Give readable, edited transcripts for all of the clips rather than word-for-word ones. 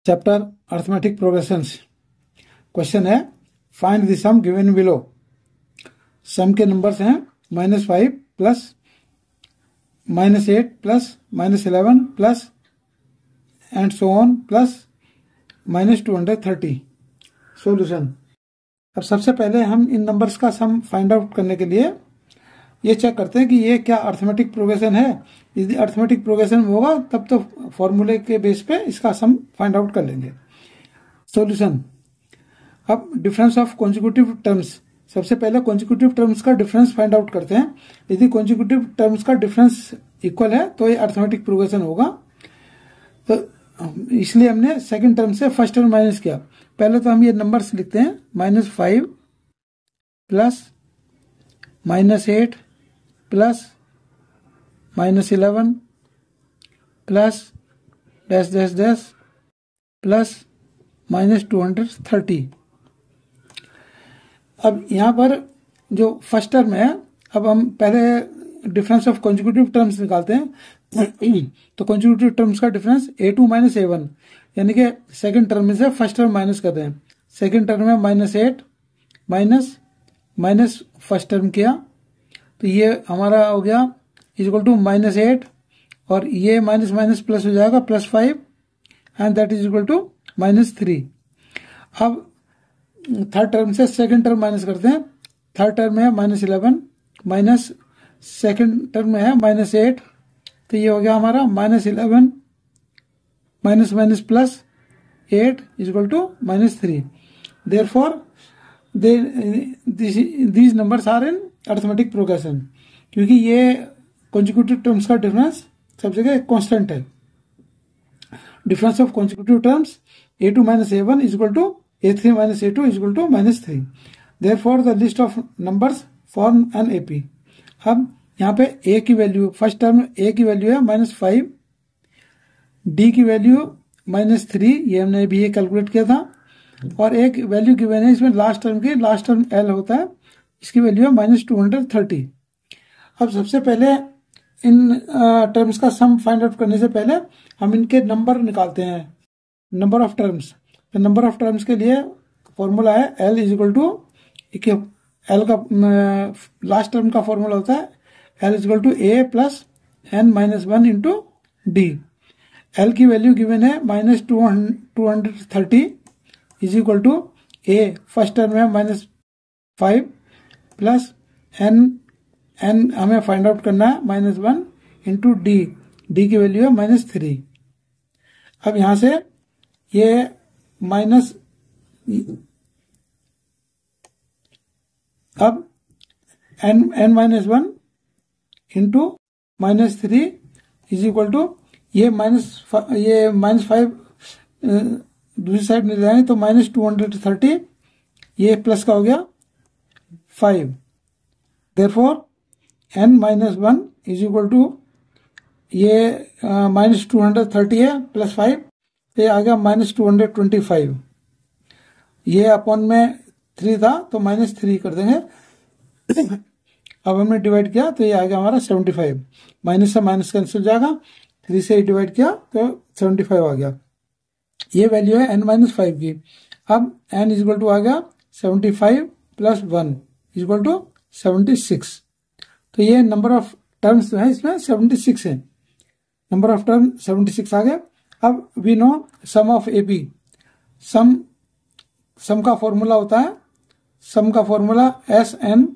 Chapter arithmetic progressions. Question है find the sum given below. Sum के numbers हैं -5 plus -8 plus -11 plus and so on plus -230। Solution. अब सबसे पहले हम इन नंबर्स का सम फाइंड आउट करने के लिए ये चेक करते हैं कि ये क्या अर्थमेटिक प्रोग्रेशन है। यदि अर्थमेटिक प्रोग्रेशन होगा तब तो फॉर्मूले के बेस पे इसका सम फाइंड आउट कर लेंगे। सॉल्यूशन। अब डिफरेंस ऑफ कॉन्जिक्यूटिव टर्म्स। सबसे पहले कॉन्जिक्यूटिव टर्म्स का डिफरेंस फाइंड आउट करते हैं। यदि कॉन्जिक्यूटिव टर्म्स का डिफरेंस इक्वल है तो ये अर्थमेटिक प्रोग्रेशन होगा। तो इसलिए हमने सेकंड टर्म से फर्स्ट टर्म माइनस किया। पहले तो हम ये नंबर्स लिखते हैं -5 plus -8 plus -11 plus dash dash dash plus -230। अब यहाँ पर जो फर्स्ट टर्म है, अब हम पहले डिफरेंस ऑफ कॉन्जिक्यूटिव टर्म्स निकालते हैं। तो कॉन्जिक्यूटिव टर्म्स का डिफरेंस A2 - A1, यानी कि सेकंड टर्म में से फर्स्ट टर्म माइनस कर रहे हैं। सेकंड टर्म में -8 माइनस माइनस फर्स्ट टर्म किया तो ये हमारा हो गया इक्वल टू -8, और ये माइनस माइनस प्लस हो जाएगा +5 and that is equal to -3। अब थर्ड टर्म से सेकंड टर्म माइनस करते हैं। थर्ड टर्म में है -11 माइनस सेकंड टर्म में है -8, तो ये हो गया हमारा -11 minus minus plus 8 is equal to -3। Therefore these numbers are in arithmetic progression, क्योंकि ये consecutive terms का डिफरेंस सब जगह कांस्टेंट है। Difference of consecutive terms A2 - A1 is equal to A3 - A2 is equal to -3। therefore the list of numbers form an AP। अब यहाँ पे A की वैल्यू, फर्स्ट टर्म A की value है -5, D की वैल्यू -3, ये हमने भी ये कैलकुलेट किया था, और एक वैल्यू गिवन है इसमें लास्ट टर्म की, लास्ट टर्म L होता है, इसकी वैल्यू है -230। अब सबसे पहले इन टर्म्स का सम फाइंड आउट करने से पहले हम इनके नंबर निकालते हैं, नंबर ऑफ टर्म्स। तो नंबर ऑफ टर्म्स के लिए फॉर्मूला है L is equal to, L का लास्ट टर्म का फॉर्मूला होता है L is equal to A plus n-1 into D। L की वैल्यू गिवन है -230 is equal to A, first term है -5 प्लस n हमें फाइंड आउट करना है -1 इंटू D की वैल्यू है -3। अब यहां से ये माइनस, अब n-1 into -3 is equal to ये -5 दूसरी साइड में जाए तो -230, ये प्लस का हो गया 5। Therefore n-1 is equal to ये -230 है प्लस 5, तो ये आ गया -225। ये अपॉन में 3 था तो -3 कर देंगे। अब हमने डिवाइड किया तो ये आ गया हमारा 75। माइनस से माइनस कैंसिल जाएगा, 3 से डिवाइड किया तो 75 आ गया। ये वैल्यू है n-5 की। अब n इज इक्वल टू आ गया 75 प्लस 1 इज इक्वल टू 76। तो ये नंबर ऑफ टर्म्स जो है इसमें 76 है। नंबर ऑफ टर्म 76 आ गया। अब we know sum of AP। Sum का फॉर्मूला होता है, सम का formula SN,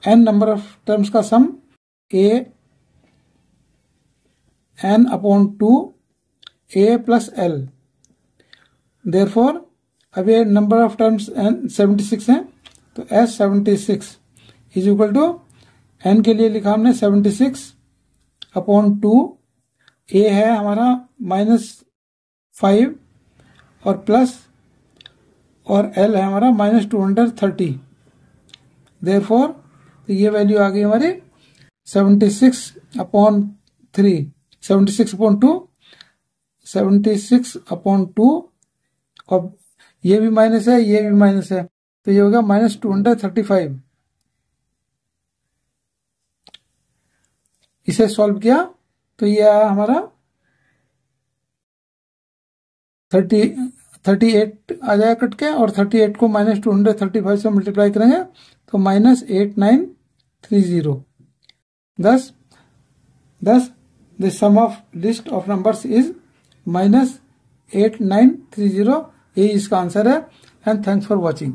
n number of terms का sum A n/2 A plus L। Therefore अब ये नंबर ऑफ टर्म्स 76 हैं, तो S76 is equal to n के लिए लिखा हमने 76/2, A है हमारा -5 और प्लस, और L है हमारा -230। देयरफॉर तो ये वैल्यू आ गई हमारी 76/3, 76/2, और ये भी माइनस है, ये भी माइनस है, तो ये हो गया -235। इसे सॉल्व किया तो ये आया हमारा 38 आ जाएगा कट के, और 38 को -235 से मल्टीप्लाई करेंगे तो -8930। thus the sum of list of numbers is -8930। यही इसका आंसर है। And thanks for watching.